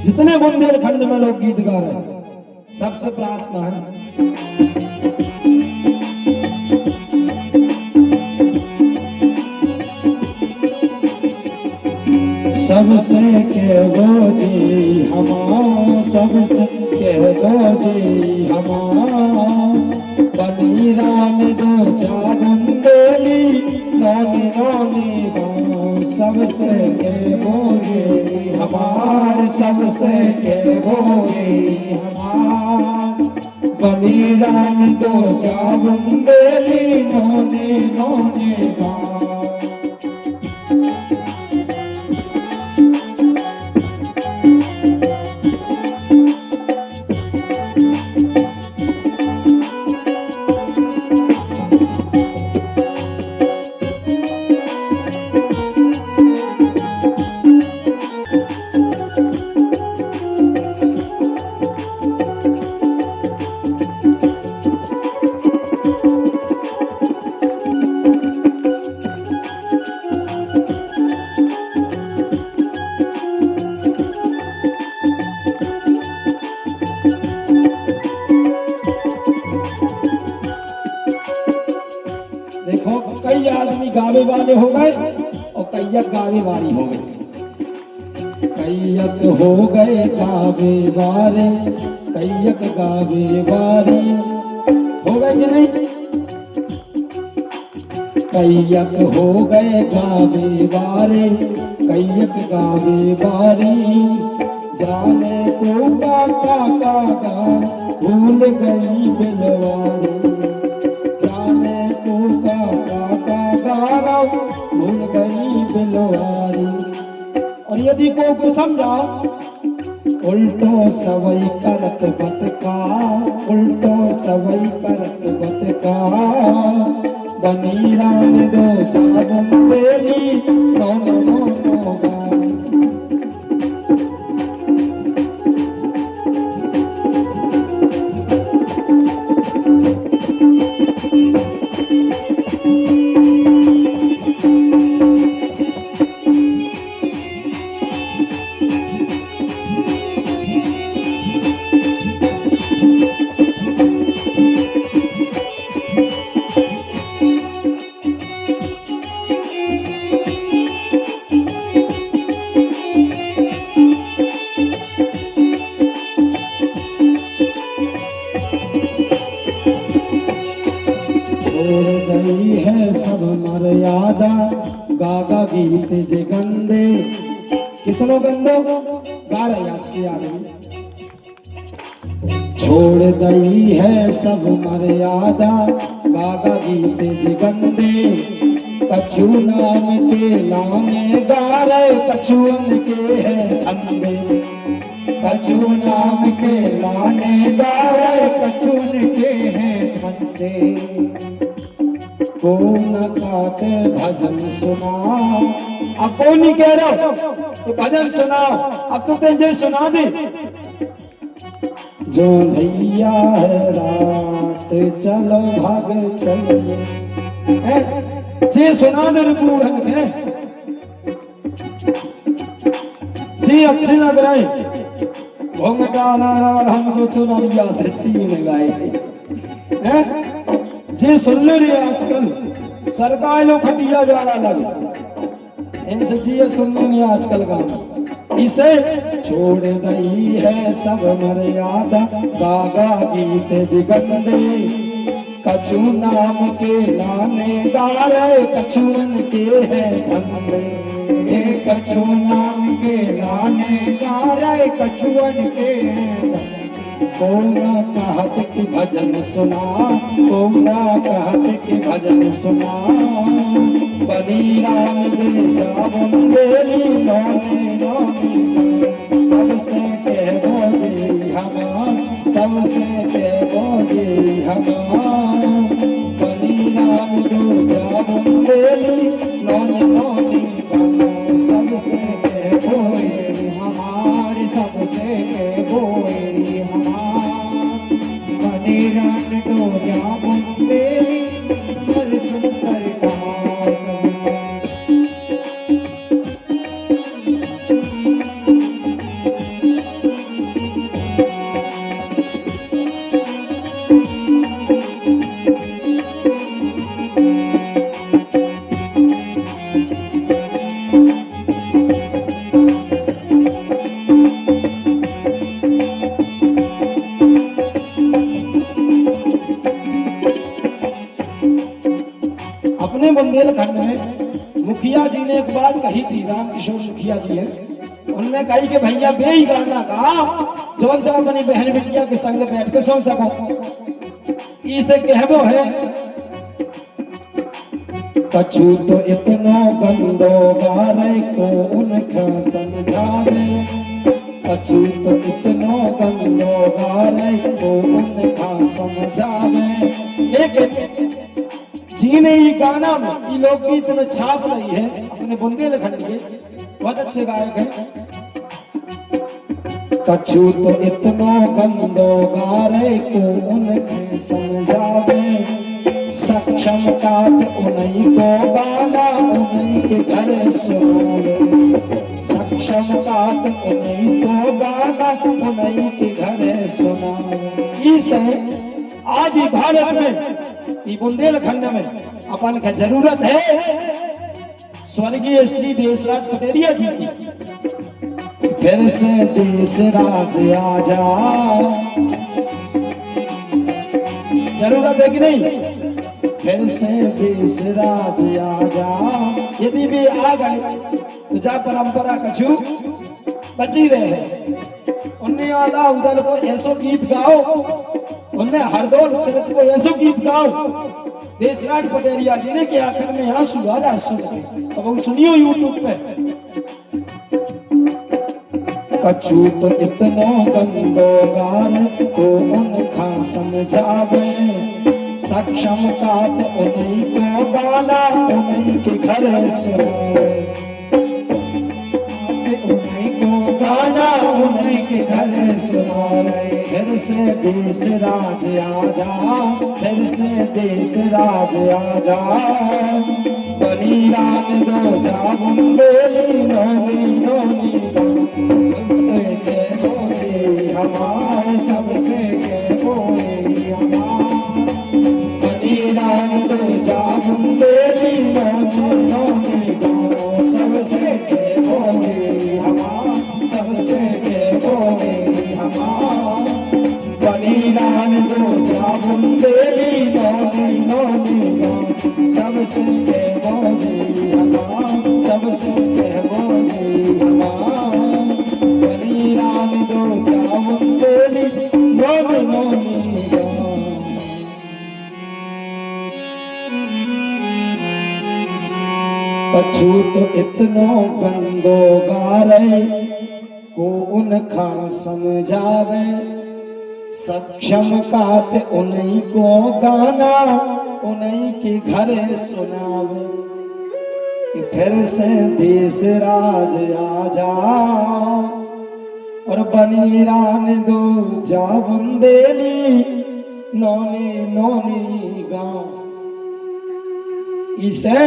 जितने बुंदेलखंड में लोग गीत गा रहे हैं सबसे प्रार्थना है सबसे कह दो जी हमारा, सबसे कह दो जी हमारा, बनी राम दो चार बुंदेली नौनी नौनी गाँव। सबसे कह दो जी हमार, सबसे कह दो जी हमार, बनी राम दो चार बुंदेली नौनी नौनी गाँव। देखो कई आदमी गावे वाले हो गए और कैयक गावे वाली हो गई। कैयक हो गए गावे वाले, कैयक गावे वाली हो गए कि नहीं? कैयक हो गए गावे वाले, कैयक गावे वाली, जाने को का भूल गई बिलवारी, भूल गई बिलवारी। और यदि को समझाओ उल्टो सवई करत बतका, उल्टो सवई करत बतका, बनी राम दो चार बुंदेली नौनो नौनो गाँव। गई है सब मर्यादा, गागा गीत जे गंदे। कितनो गंदो गा रहे आज के आदमी। छोड़ गई है सब मर्यादा, गागा गीत जे गंदे। कछु नाम के लाने गा रहे, कछुअन के है अंधे। कछु नाम के लाने गा रहे, कछुअन के है अंधे। कौन गाते भजन सुनाओ, अब कौन नहीं कह रहा तो भजन सुनाओ। अब तो तेजे सुना दे। जो भैया है रात चलो भाग चलिए, जी सुना दे बूढ़न के जी अच्छे लग रहे। घोंघटा हम तो चुनरिया से चीन गाए जी सुन ले रही आजकल सरकार लोग खटिया ज्यादा लगे इनसे जी सुनने नहीं आजकल गाना। इसे छोड़ गई है सब मर्यादा, गागा गीत जिगंदे। कछु नाम के लाने गा रहे, कछुअन के है धंधे। कछु नाम के लाने गा रहे, कछुअन के है धंधे। कौन कहत की भजन सुना, कौन कहत की भजन सुना। बनी राम दे जा बुंदेली नौनी नौनी। सबसे कह दो जी हमार, सबसे कह दो जी हमार। बनी राम दो जा बुंदेली नौनी नौनी। सबसे कह दो हमार, सबसे कह दो हमार। बनी राम दो जा बुंदेली कर तुम कर बुंदेलखंड में मुखिया जी ने एक बात कही थी, रामकिशोर मुखिया जी है, उनने कही कि भैया बे ही गाना गा जो तो अपनी बहन बिटिया के संग बैठ के सुन सको। इसे कहबो है कछु तो इतना गंदो गारे को उनका समझावे, कछु तो इतना गंदो गारे को उनका समझावे। लेकिन जीने ही गाना में ये लोकगीत में छाप रही है अपने बुंदेलखंड के बहुत अच्छे गायक हैं। कछु तो इतना गंदो गारे को उनके समझावे, सक्षम कात उन्हीं को गाना उन्हीं के घर सुनावे, सक्षम कात उन्हीं को गाना उन्हीं के घर सुनावे। इस आज ही भारत में बुंदेलखंड में अपन का जरूरत है स्वर्गीय श्री देशराज पटेरिया जी की, फिर से देशराज आजा। जरूरत है कि नहीं? फिर से देशराज आजा। यदि भी आ गए तो जा परंपरा कछु बची रहे। उन्हें आधा उधर को ऐसो गीत गाओ, उन्हें हरदौल चरित्र को ऐसो गीत गाओ देशराज पटेरिया जी ने कि आखिर में आंसू आ रहा सुन के। तो वो सुनियो यूट्यूब पे। कछु तो इतना गंदो गान को उनका समझावे, सक्षम का तो उन्हीं को गाना उन्हीं के घर सुनावे, उन्हीं को गाना उन्हीं के घर सुनावे। फिर से देशराज आजा, फिर से देशराज आजा, बनी राम दो जा बुंदेली नोनी नोनी सबसे के बोले हमारे, सबसे के बोले हमारे, बनी राम दो जा बुंदेली नोनी नोनी सबसे के बोले हमारे, सबसे के बोले हमारे, बनी राम दो जा बुंदेली नोनी नोनी सबसे के बोले हमारे, सबसे के बोले हमारे, बनी राम दो जा बुंदेली नोनी नोनी। कछु तो इतनो गंदो गारे को उनका समझावे, सक्षम कात उन्हीं को गाना उन्हीं के घर सुनावे। कि फिर से देशराज आजा और बनी रान दो जा बुंदेली नोनी नोनी गाँव। इसे